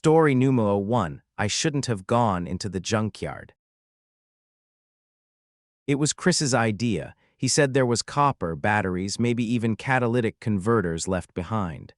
Story numero 1. I shouldn't have gone into the junkyard. It was Chris's idea. He said there was copper, batteries, maybe even catalytic converters left behind.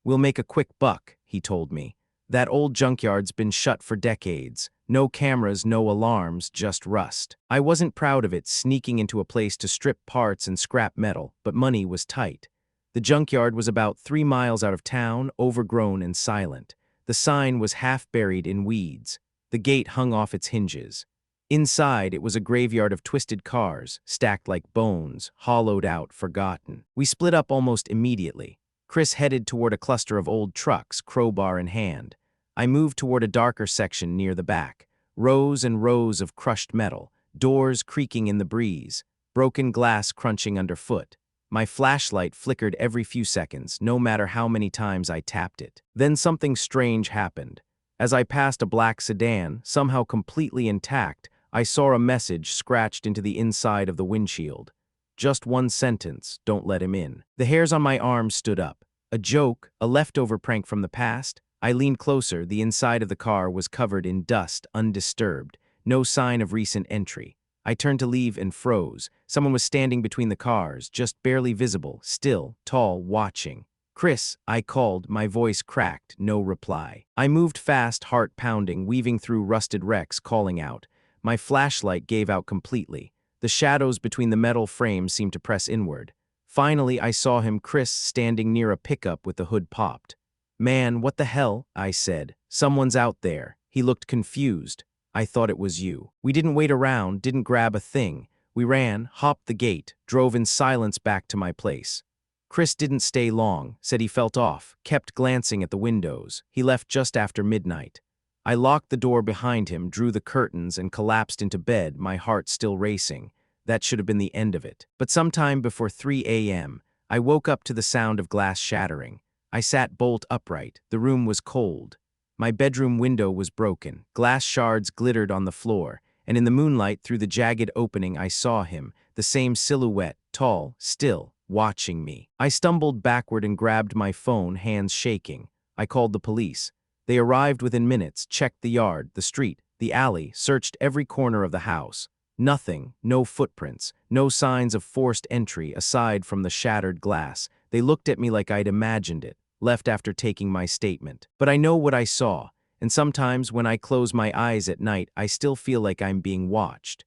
We'll make a quick buck, he told me. That old junkyard's been shut for decades. No cameras, no alarms, just rust. I wasn't proud of it, sneaking into a place to strip parts and scrap metal, but money was tight. The junkyard was about 3 miles out of town, overgrown and silent. The sign was half buried in weeds. The gate hung off its hinges. Inside, it was a graveyard of twisted cars, stacked like bones, hollowed out, forgotten. We split up almost immediately. Chris headed toward a cluster of old trucks, crowbar in hand. I moved toward a darker section near the back. Rows and rows of crushed metal, doors creaking in the breeze, broken glass crunching underfoot. My flashlight flickered every few seconds, no matter how many times I tapped it. Then something strange happened. As I passed a black sedan, somehow completely intact, I saw a message scratched into the inside of the windshield. Just one sentence, don't let him in. The hairs on my arms stood up. A joke, a leftover prank from the past? I leaned closer. The inside of the car was covered in dust, undisturbed. No sign of recent entry. I turned to leave and froze. Someone was standing between the cars, just barely visible, still, tall, watching. "Chris," I called, my voice cracked, no reply. I moved fast, heart pounding, weaving through rusted wrecks, calling out. My flashlight gave out completely. The shadows between the metal frames seemed to press inward. Finally, I saw him, Chris, standing near a pickup with the hood popped. "Man, what the hell?" I said. "Someone's out there." He looked confused. "I thought it was you." We didn't wait around, didn't grab a thing. We ran, hopped the gate, drove in silence back to my place. Chris didn't stay long, said he felt off, kept glancing at the windows. He left just after midnight. I locked the door behind him, drew the curtains, and collapsed into bed, my heart still racing. That should have been the end of it. But sometime before 3 a.m., I woke up to the sound of glass shattering. I sat bolt upright. The room was cold. My bedroom window was broken. Glass shards glittered on the floor, and in the moonlight through the jagged opening I saw him, the same silhouette, tall, still, watching me. I stumbled backward and grabbed my phone, hands shaking. I called the police. They arrived within minutes, checked the yard, the street, the alley, searched every corner of the house. Nothing, no footprints, no signs of forced entry aside from the shattered glass. They looked at me like I'd imagined it, left after taking my statement. But I know what I saw, and sometimes when I close my eyes at night, I still feel like I'm being watched.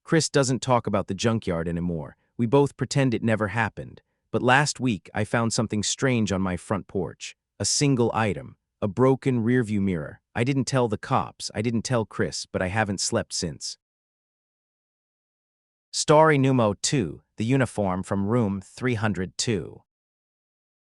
Chris doesn't talk about the junkyard anymore. We both pretend it never happened. But last week, I found something strange on my front porch. A single item. A broken rearview mirror. I didn't tell the cops, I didn't tell Chris, but I haven't slept since. Story numero 2. The uniform from room 302.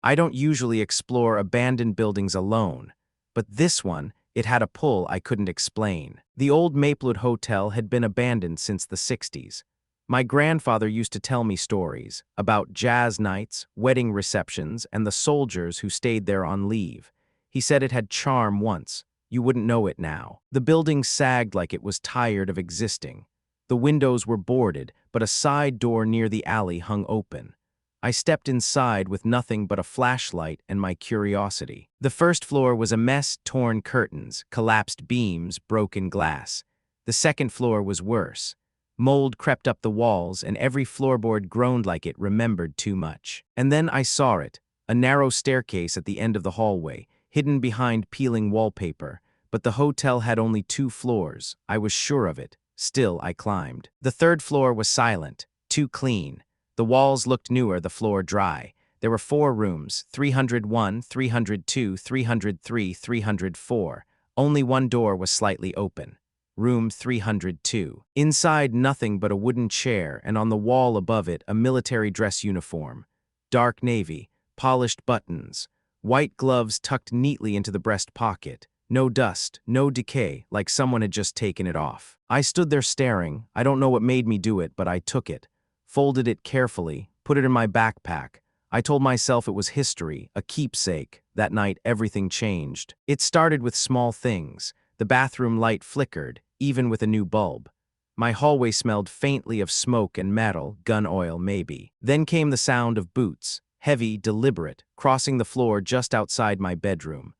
I don't usually explore abandoned buildings alone, but this one, it had a pull I couldn't explain. The old Maplewood Hotel had been abandoned since the 60s. My grandfather used to tell me stories about jazz nights, wedding receptions, and the soldiers who stayed there on leave. He said it had charm once. You wouldn't know it now. The building sagged like it was tired of existing. The windows were boarded, but a side door near the alley hung open. I stepped inside with nothing but a flashlight and my curiosity. The first floor was a mess, torn curtains, collapsed beams, broken glass. The second floor was worse. Mold crept up the walls, and every floorboard groaned like it remembered too much. And then I saw it, a narrow staircase at the end of the hallway, hidden behind peeling wallpaper. But the hotel had only 2 floors. I was sure of it. Still, I climbed. The third floor was silent, too clean. The walls looked newer, the floor dry. There were 4 rooms, 301, 302, 303, 304. Only one door was slightly open. Room 302. Inside, nothing but a wooden chair, and on the wall above it, a military dress uniform. Dark navy, polished buttons, white gloves tucked neatly into the breast pocket. No dust, no decay, like someone had just taken it off. I stood there staring. I don't know what made me do it, but I took it. Folded it carefully, put it in my backpack. I told myself it was history, a keepsake. That night, everything changed. It started with small things. The bathroom light flickered, even with a new bulb. My hallway smelled faintly of smoke and metal, gun oil maybe. Then came the sound of boots, heavy, deliberate, crossing the floor just outside my bedroom.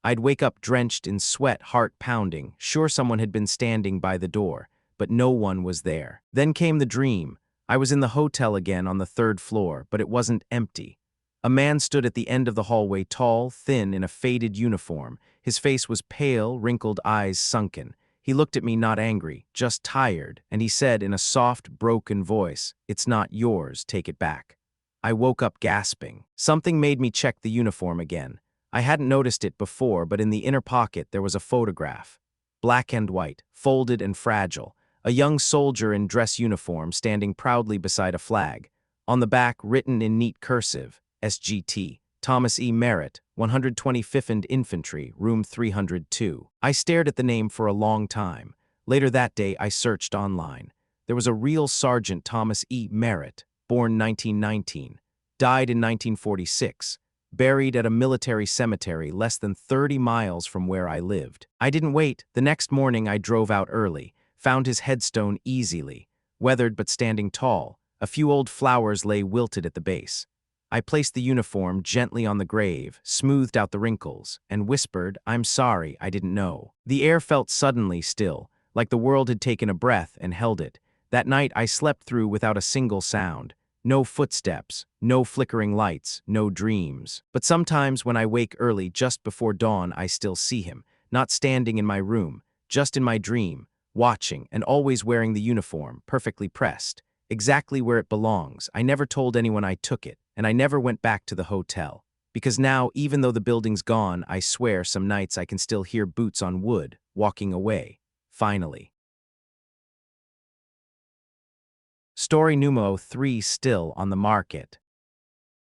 I'd wake up drenched in sweat, heart pounding, sure someone had been standing by the door, but no one was there. Then came the dream. I was in the hotel again on the 3rd floor, but it wasn't empty. A man stood at the end of the hallway, tall, thin, in a faded uniform. His face was pale, wrinkled eyes sunken. He looked at me not angry, just tired, and he said in a soft, broken voice, "It's not yours, take it back." I woke up gasping. Something made me check the uniform again. I hadn't noticed it before, but in the inner pocket there was a photograph. Black and white, folded and fragile. A young soldier in dress uniform standing proudly beside a flag. On the back, written in neat cursive, SGT, Thomas E. Merritt, 125th Infantry, room 302. I stared at the name for a long time. Later that day, I searched online. There was a real Sergeant Thomas E. Merritt, born 1919, died in 1946, buried at a military cemetery less than 30 miles from where I lived. I didn't wait. The next morning, I drove out early, found his headstone easily, weathered but standing tall. A few old flowers lay wilted at the base. I placed the uniform gently on the grave, smoothed out the wrinkles, and whispered, "I'm sorry, I didn't know." The air felt suddenly still, like the world had taken a breath and held it. That night I slept through without a single sound. No footsteps, no flickering lights, no dreams. But sometimes when I wake early just before dawn, I still see him, not standing in my room, just in my dream, watching and always wearing the uniform, perfectly pressed, exactly where it belongs. I never told anyone I took it, and I never went back to the hotel. Because now, even though the building's gone, I swear some nights I can still hear boots on wood, walking away. Finally. Story numero 3 still on the market.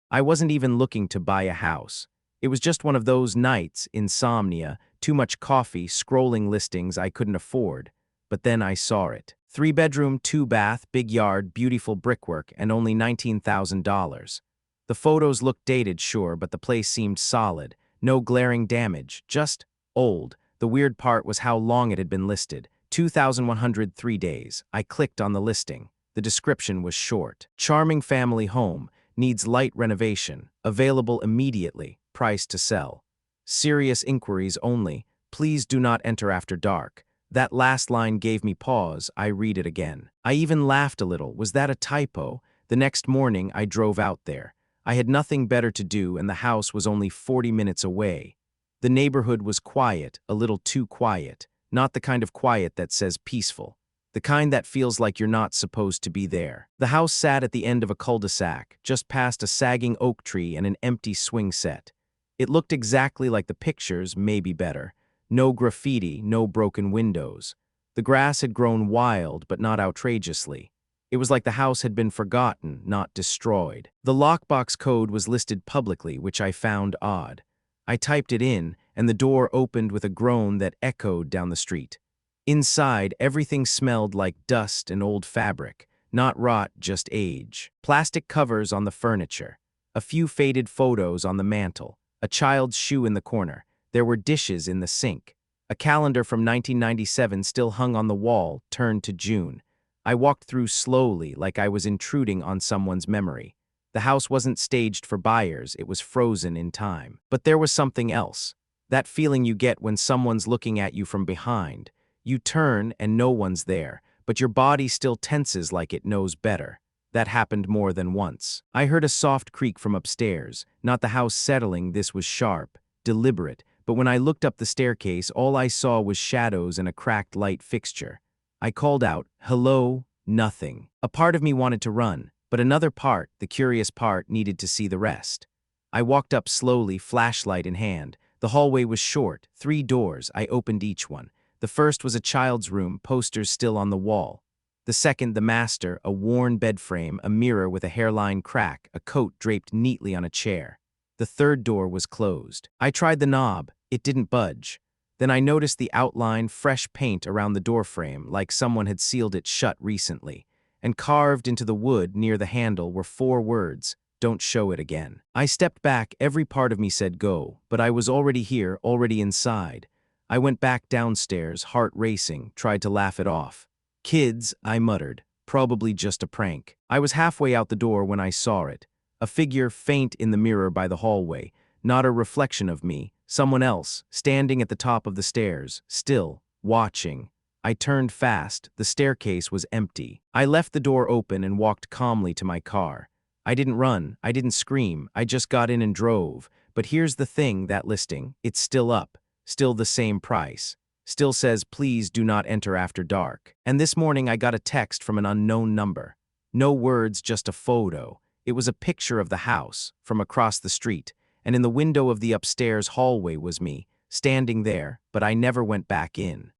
I wasn't even looking to buy a house. It was just one of those nights, insomnia, too much coffee, scrolling listings I couldn't afford. But then I saw it. 3-bedroom, 2-bath, big yard, beautiful brickwork, and only $19,000. The photos looked dated, sure, but the place seemed solid. No glaring damage, just old. The weird part was how long it had been listed. 2,103 days. I clicked on the listing. The description was short. Charming family home, needs light renovation, available immediately, price to sell. Serious inquiries only, please do not enter after dark. That last line gave me pause. I read it again. I even laughed a little. Was that a typo? The next morning I drove out there. I had nothing better to do and the house was only 40 minutes away. The neighborhood was quiet, a little too quiet. Not the kind of quiet that says peaceful. The kind that feels like you're not supposed to be there. The house sat at the end of a cul-de-sac, just past a sagging oak tree and an empty swing set. It looked exactly like the pictures, maybe better. No graffiti, no broken windows. The grass had grown wild, but not outrageously. It was like the house had been forgotten, not destroyed. The lockbox code was listed publicly, which I found odd. I typed it in, and the door opened with a groan that echoed down the street. Inside, everything smelled like dust and old fabric. Not rot, just age. Plastic covers on the furniture. A few faded photos on the mantel. A child's shoe in the corner. There were dishes in the sink. A calendar from 1997 still hung on the wall, turned to June. I walked through slowly, like I was intruding on someone's memory. The house wasn't staged for buyers, it was frozen in time. But there was something else. That feeling you get when someone's looking at you from behind. You turn and no one's there, but your body still tenses like it knows better. That happened more than once. I heard a soft creak from upstairs, not the house settling. This was sharp, deliberate, but when I looked up the staircase, all I saw was shadows and a cracked light fixture. I called out, "Hello?" Nothing. A part of me wanted to run, but another part, the curious part, needed to see the rest. I walked up slowly, flashlight in hand. The hallway was short, 3 doors. I opened each one. The first was a child's room, posters still on the wall. The second, the master, a worn bed frame, a mirror with a hairline crack, a coat draped neatly on a chair. The third door was closed. I tried the knob. It didn't budge. Then I noticed the outline, fresh paint around the doorframe, like someone had sealed it shut recently. And carved into the wood near the handle were 4 words, "Don't show it again." I stepped back. Every part of me said go, but I was already here, already inside. I went back downstairs, heart racing, tried to laugh it off. "Kids," I muttered, "probably just a prank." I was halfway out the door when I saw it. A figure faint in the mirror by the hallway, not a reflection of me, Someone else, standing at the top of the stairs, still, watching. I turned fast. The staircase was empty. I left the door open and walked calmly to my car. I didn't run, I didn't scream, I just got in and drove. But here's the thing, that listing, it's still up, still the same price. Still says, please do not enter after dark. And this morning I got a text from an unknown number. No words, just a photo. It was a picture of the house, from across the street, and in the window of the upstairs hallway was me, standing there, but I never went back in.